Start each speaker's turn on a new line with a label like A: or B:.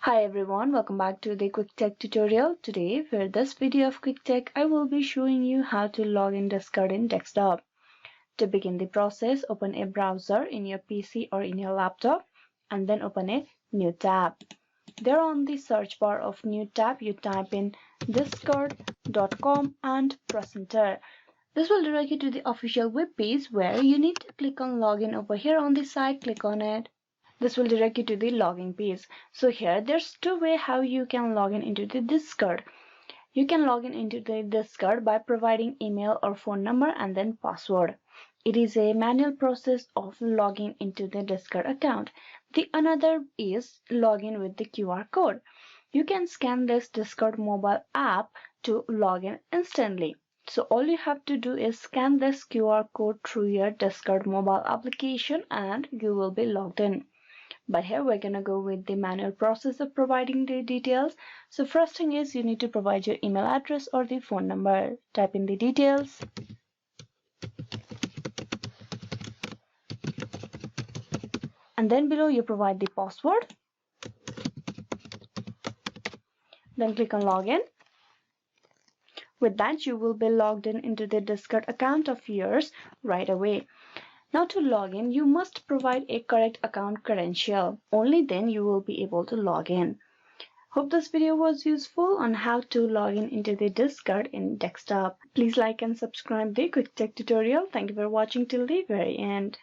A: Hi everyone, welcome back to the Quick Tech tutorial. Today, for this video of Quick Tech, I will be showing you how to log in Discord in desktop. To begin the process, open a browser in your PC or in your laptop and then open a new tab. There on the search bar of new tab, you type in discord.com and press enter. This will direct you to the official web page where you need to click on login over here on the side. Click on it. This will direct you to the login page. So here there's two ways how you can log in into the Discord. You can log in into the Discord by providing email or phone number and then password. It is a manual process of logging into the Discord account. The another is login with the QR code. You can scan this Discord mobile app to log in instantly. So all you have to do is scan this QR code through your Discord mobile application and you will be logged in. But here we're going to go with the manual process of providing the details. So first thing is you need to provide your email address or the phone number. Type in the details. And then below you provide the password. Then click on login. With that you will be logged in into the Discord account of yours right away. Now to log in, you must provide a correct account credential. Only then you will be able to log in. Hope this video was useful on how to log in into the Discord in desktop. Please like and subscribe the Quick Tech tutorial. Thank you for watching till the very end.